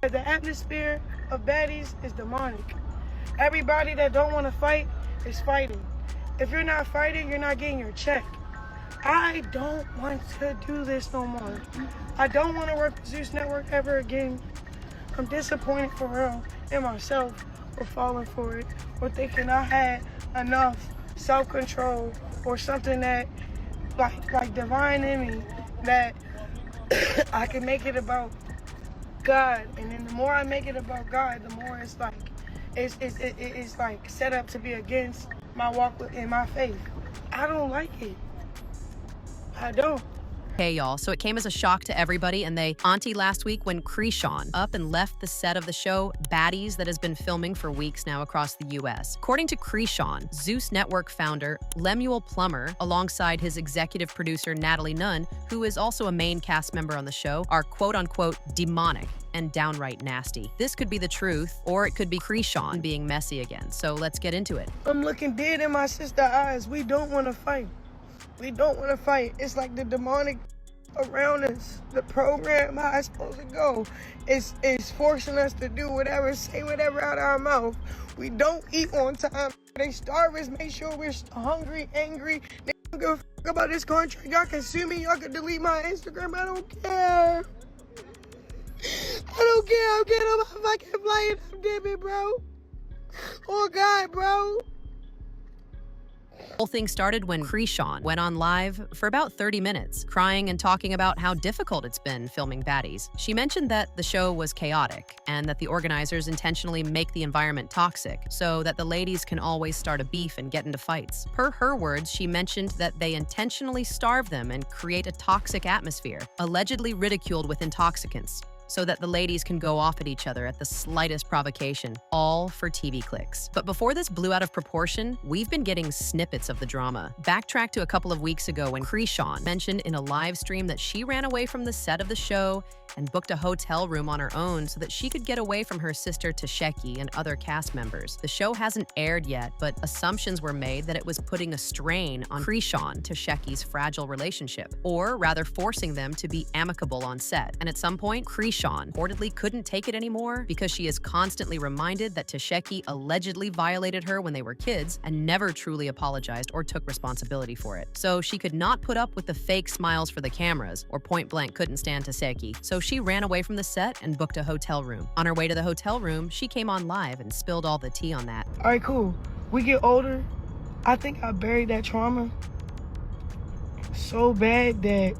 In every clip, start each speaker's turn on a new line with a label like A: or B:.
A: The atmosphere of Baddies is demonic. Everybody that don't want to fight is fighting. If you're not fighting, you're not getting your check. I don't want to do this no more. I don't want to work with Zeus Network ever again. I'm disappointed for real in myself for falling for it, or thinking I had enough self-control or something that like divine in me that I can make it about God. And then the more I make it about God, the more it's like it's like set up to be against my walk in my faith. I don't like it. I don't.
B: Hey y'all, so it came as a shock to everybody and they auntie last week when Chrisean up and left the set of the show Baddies that has been filming for weeks now across the US. According to Chrisean, Zeus Network founder Lemuel Plummer, alongside his executive producer Natalie Nun, who is also a main cast member on the show, are quote-unquote demonic and downright nasty. This could be the truth, or it could be Chrisean being messy again. So let's get into it.
A: I'm looking dead in my sister's eyes. We don't want to fight. We don't want to fight. It's like the demonic around us. The program, how it's supposed to go, is forcing us to do whatever, say whatever out of our mouth. We don't eat on time. They starve us, make sure we're hungry, angry. They don't give a fuck about this country. Y'all can sue me. Y'all can delete my Instagram. I don't care. I don't care. I'm getting on my fucking flight. I'm dipping, bro. Oh, God, bro.
B: The whole thing started when Chrisean went on live for about 30 minutes, crying and talking about how difficult it's been filming Baddies. She mentioned that the show was chaotic and that the organizers intentionally make the environment toxic so that the ladies can always start a beef and get into fights. Per her words, she mentioned that they intentionally starve them and create a toxic atmosphere, allegedly ridiculed with intoxicants, so that the ladies can go off at each other at the slightest provocation, all for TV clicks. But before this blew out of proportion, we've been getting snippets of the drama. Backtrack to a couple of weeks ago when Chrisean mentioned in a live stream that she ran away from the set of the show and booked a hotel room on her own so that she could get away from her sister Tasheki and other cast members. The show hasn't aired yet, but assumptions were made that it was putting a strain on Chrisean Tasheki's fragile relationship, or rather forcing them to be amicable on set. And at some point, Chrisean reportedly couldn't take it anymore because she is constantly reminded that Tasheki allegedly violated her when they were kids and never truly apologized or took responsibility for it. So she could not put up with the fake smiles for the cameras, or point blank couldn't stand Tasheki. So she ran away from the set and booked a hotel room. On her way to the hotel room, she came on live and spilled all the tea on that.
A: All right, cool. We get older. I think I buried that trauma so bad that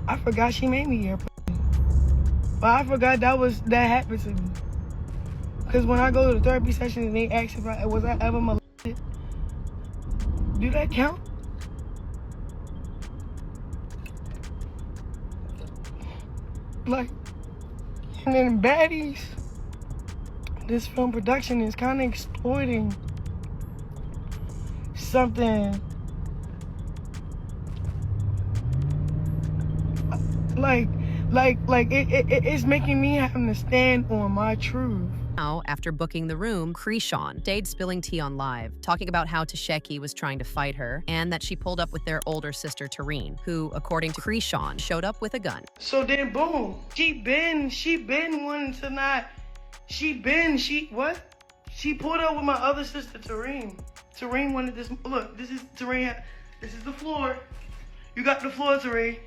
A: I forgot she made me airplane. But I forgot that happened to me. Because when I go to the therapy session and they ask if I ever molested, do that count? Like, and then Baddies, this film production is kind of exploiting something like it's making me having to stand on my truth.
B: Now, after booking the room, Chrisean stayed spilling tea on live, talking about how Tasheki was trying to fight her and that she pulled up with their older sister Tareen, who, according to Chrisean, showed up with a gun.
A: So then boom, she been wanting to not, she pulled up with my other sister Tareen. Tareen wanted this, look, this is Tareen, this is the floor. You got the floor, Tareen.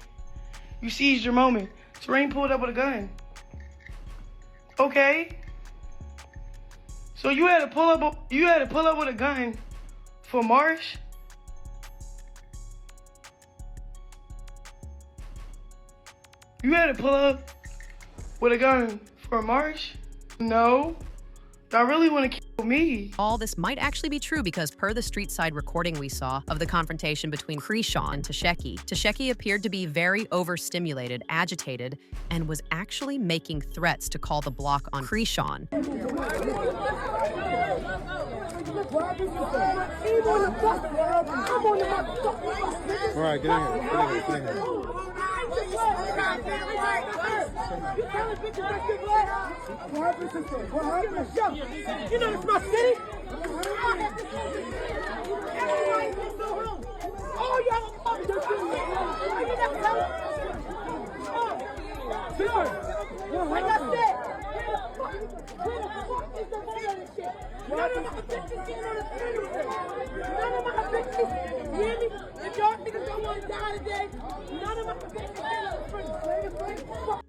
A: You seized your moment. Tareen pulled up with a gun. Okay. So you had to pull up with a gun for Marsh? You had to pull up with a gun for Marsh? No. I really want to kill me.
B: All this might actually be true because per the street side recording we saw of the confrontation between Chrisean and Tasheki appeared to be very overstimulated, agitated, and was actually making threats to call the block on Chrisean.
C: All right, get in here.
A: You know it's my city. Oh, y'all. Like I said, where the fuck is the money on this shit? None of my bitches getting on the funeral. None of my bitches, you hear me? If y'all niggas don't want to die today, none of my bitches getting on the funeral.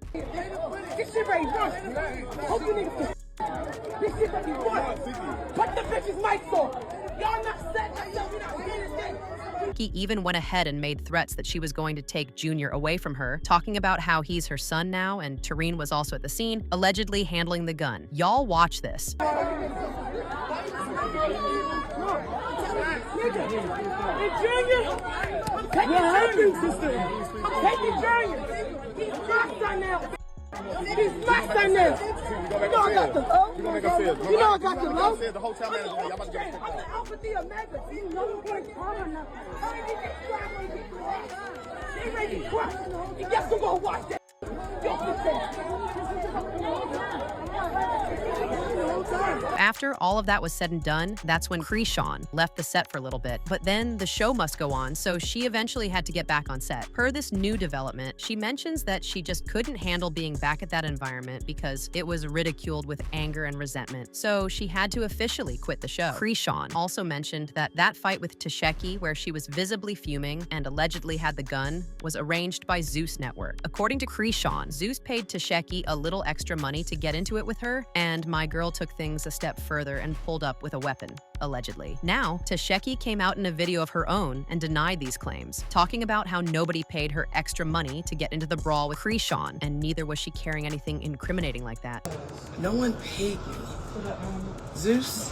A: This shit ready run. Hope you niggas can. This shit ready run. Put the bitches' mics on. Y'all not set yourself, you're not seeing this thing.
B: He even went ahead and made threats that she was going to take Junior away from her, talking about how he's her son now, and Tareen was also at the scene, allegedly handling the gun. Y'all watch this.
A: He's my son now. You know I got the low. You know I got the low.
C: The hotel manager, y'all about to get
A: I'm the Alpha D Omega. You know you can't call her nothing. They ready to crush. And guess who gonna watch that?
B: After all of that was said and done, that's when Chrisean left the set for a little bit. But then the show must go on, so she eventually had to get back on set. Per this new development, she mentions that she just couldn't handle being back at that environment because it was ridiculed with anger and resentment. So she had to officially quit the show. Chrisean also mentioned that that fight with Tasheki, where she was visibly fuming and allegedly had the gun, was arranged by Zeus Network. According to Chrisean, Zeus paid Tasheki a little extra money to get into it with her, and my girl took things a step further and pulled up with a weapon, allegedly. Now, Tasheki came out in a video of her own and denied these claims, talking about how nobody paid her extra money to get into the brawl with Chrisean, and neither was she carrying anything incriminating like that.
A: No one paid me. Zeus,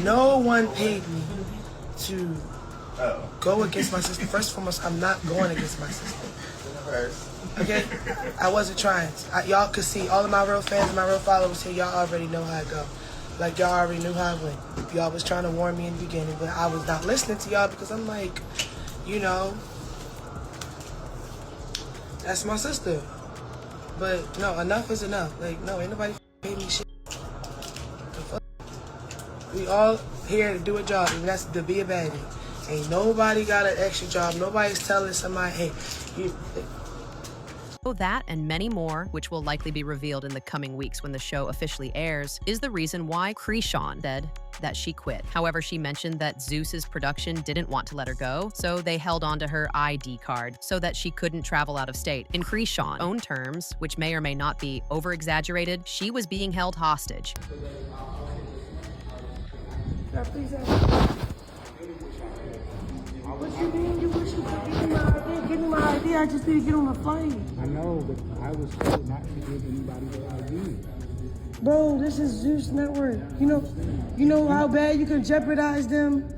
A: no one paid me to go against my sister. First and foremost, I'm not going against my sister. Okay? I wasn't trying. Y'all could see, all of my real fans and my real followers here, y'all already know how I go. Like, y'all already knew how I went. Y'all was trying to warn me in the beginning, but I was not listening to y'all because I'm like, you know, that's my sister. But no, enough is enough. Like, no, ain't nobody pay me shit. The fuck? We all here to do a job, and that's to be a baddie. Ain't nobody got an extra job. Nobody's telling somebody, hey, you...
B: That and many more, which will likely be revealed in the coming weeks when the show officially airs, is the reason why Chrisean said that she quit. However, she mentioned that Zeus's production didn't want to let her go, so they held on to her ID card so that she couldn't travel out of state. In Chrisean's own terms, which may or may not be over-exaggerated, she was being held hostage.
A: What you mean? You wish you could give me my ID? Give me my ID. I just need to get on the plane.
D: I know, but I was told not to give anybody their ID.
A: Bro, this is Zeus Network. You know how bad you can jeopardize them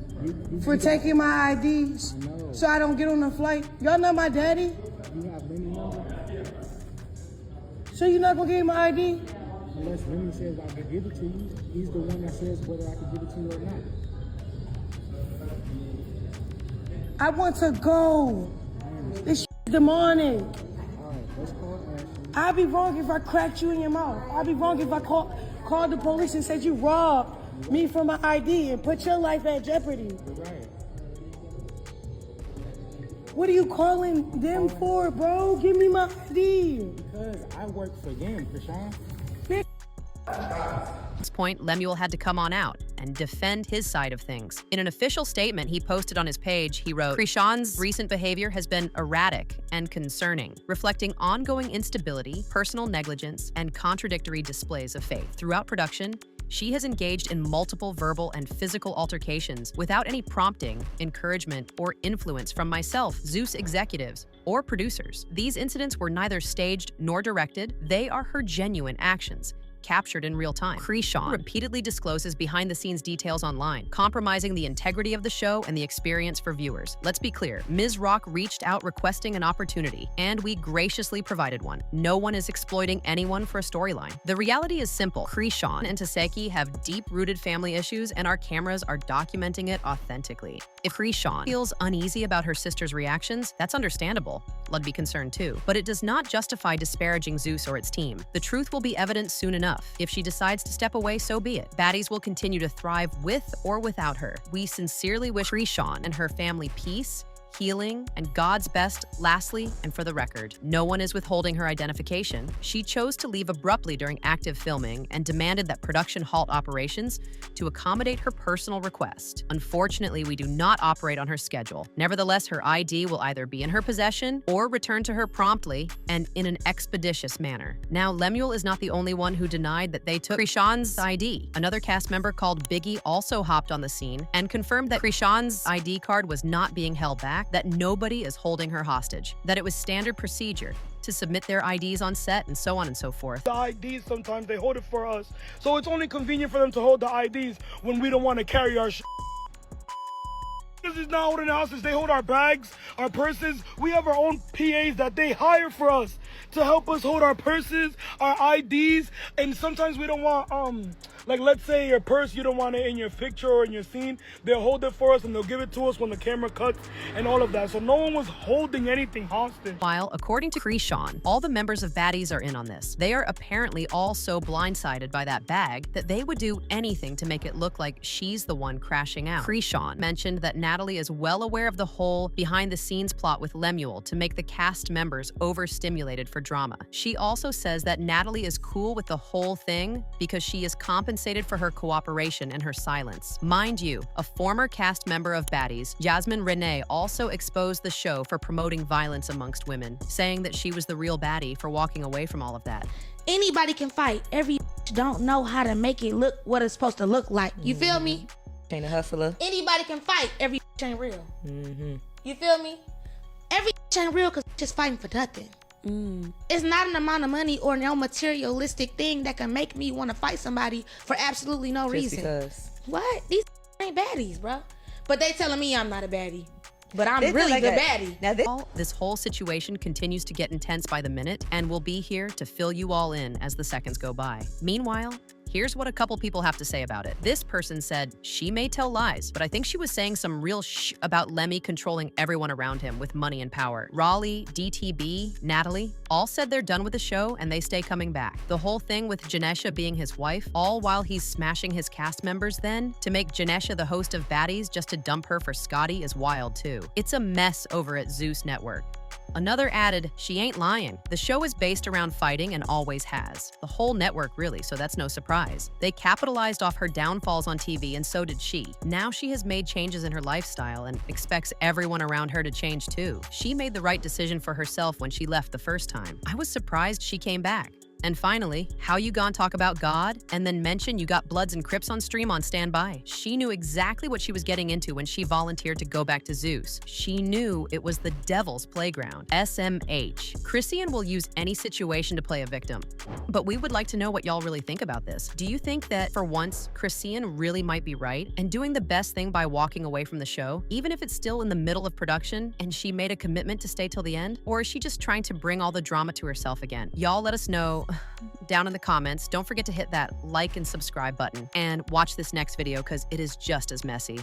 A: for taking my IDs so I don't get on the flight. Y'all not my daddy?
D: You have Lenny number?
A: So you're not gonna give me my ID?
D: Unless Lenny says I can give it to you, he's the one that says whether I can give it to you or not.
A: I want to go. This shit is demonic.
D: All right, let's call Ashley.
A: I'd be wrong if I cracked you in your mouth. I'd be wrong if I called the police and said you robbed me from my ID and put your life at jeopardy.
D: Right.
A: What are you calling them for, bro? Give me my ID.
D: Because I work for them, Chrisean.
B: At this point, Lemuel had to come on out and defend his side of things. In an official statement he posted on his page, he wrote, Chrisean's recent behavior has been erratic and concerning, reflecting ongoing instability, personal negligence, and contradictory displays of faith. Throughout production, she has engaged in multiple verbal and physical altercations without any prompting, encouragement, or influence from myself, Zeus executives, or producers. These incidents were neither staged nor directed. They are her genuine actions, captured in real time. Chrisean repeatedly discloses behind-the-scenes details online, compromising the integrity of the show and the experience for viewers. Let's be clear, Ms. Rock reached out requesting an opportunity, and we graciously provided one. No one is exploiting anyone for a storyline. The reality is simple. Chrisean and Tasheki have deep-rooted family issues, and our cameras are documenting it authentically. If Chrisean feels uneasy about her sister's reactions, that's understandable. I'd be concerned too. But it does not justify disparaging Zeus or its team. The truth will be evident soon enough. If she decides to step away, so be it. Baddies will continue to thrive with or without her. We sincerely wish Chrisean and her family peace, healing, and God's best. Lastly, and for the record, no one is withholding her identification. She chose to leave abruptly during active filming and demanded that production halt operations to accommodate her personal request. Unfortunately, we do not operate on her schedule. Nevertheless, her ID will either be in her possession or return to her promptly and in an expeditious manner. Now, Lemuel is not the only one who denied that they took Chrisean's ID. Another cast member called Biggie also hopped on the scene and confirmed that Chrisean's ID card was not being held back, that nobody is holding her hostage, that it was standard procedure to submit their IDs on set and so on and so forth.
A: The IDs, sometimes they hold it for us. So it's only convenient for them to hold the IDs when we don't want to carry our shit. This is not holding the hostage. They hold our bags, our purses. We have our own PAs that they hire for us to help us hold our purses, our IDs, and sometimes we don't want, like let's say your purse, you don't want it in your picture or in your scene. They'll hold it for us and they'll give it to us when the camera cuts and all of that. So no one was holding anything hostage.
B: While, according to Chrisean, all the members of Baddies are in on this. They are apparently all so blindsided by that bag that they would do anything to make it look like she's the one crashing out. Chrisean mentioned that Natalie is well aware of the whole behind-the-scenes plot with Lemuel to make the cast members overstimulated for drama. She also says that Natalie is cool with the whole thing because she is compensated for her cooperation and her silence. Mind you, a former cast member of Baddies, Jasmine Renee, also exposed the show for promoting violence amongst women, saying that she was the real baddie for walking away from all of that.
E: Anybody can fight. Every don't know how to make it look what it's supposed to look like. You feel me?
F: Ain't a hustler.
E: Anybody can fight. Every ain't real. You feel me? Every ain't real because just fighting for nothing. It's not an amount of money or no materialistic thing that can make me want to fight somebody for absolutely no reason.
F: Because.
E: What? These ain't baddies, bro. But they telling me I'm not a baddie. But I'm
F: They
E: really
F: like
E: the
F: that.
E: baddie.
F: Now
B: This whole situation continues to get intense by the minute, and we'll be here to fill you all in as the seconds go by. Meanwhile, here's what a couple people have to say about it. This person said she may tell lies, but I think she was saying some real about Lemmy controlling everyone around him with money and power. Raleigh, DTB, Natalie, all said they're done with the show and they stay coming back. The whole thing with Janesha being his wife, all while he's smashing his cast members then, to make Janesha the host of Baddies just to dump her for Scotty is wild too. It's a mess over at Zeus Network. Another added, she ain't lying. The show is based around fighting and always has. The whole network really, so that's no surprise. They capitalized off her downfalls on TV and so did she. Now she has made changes in her lifestyle and expects everyone around her to change too. She made the right decision for herself when she left the first time. I was surprised she came back. And finally, how you gon' talk about God and then mention you got Bloods and Crips on stream on standby? She knew exactly what she was getting into when she volunteered to go back to Zeus. She knew it was the devil's playground. SMH. Chrisean will use any situation to play a victim. But we would like to know what y'all really think about this. Do you think that, for once, Chrisean really might be right and doing the best thing by walking away from the show, even if it's still in the middle of production and she made a commitment to stay till the end? Or is she just trying to bring all the drama to herself again? Y'all let us know down in the comments. Don't forget to hit that like and subscribe button and watch this next video because it is just as messy.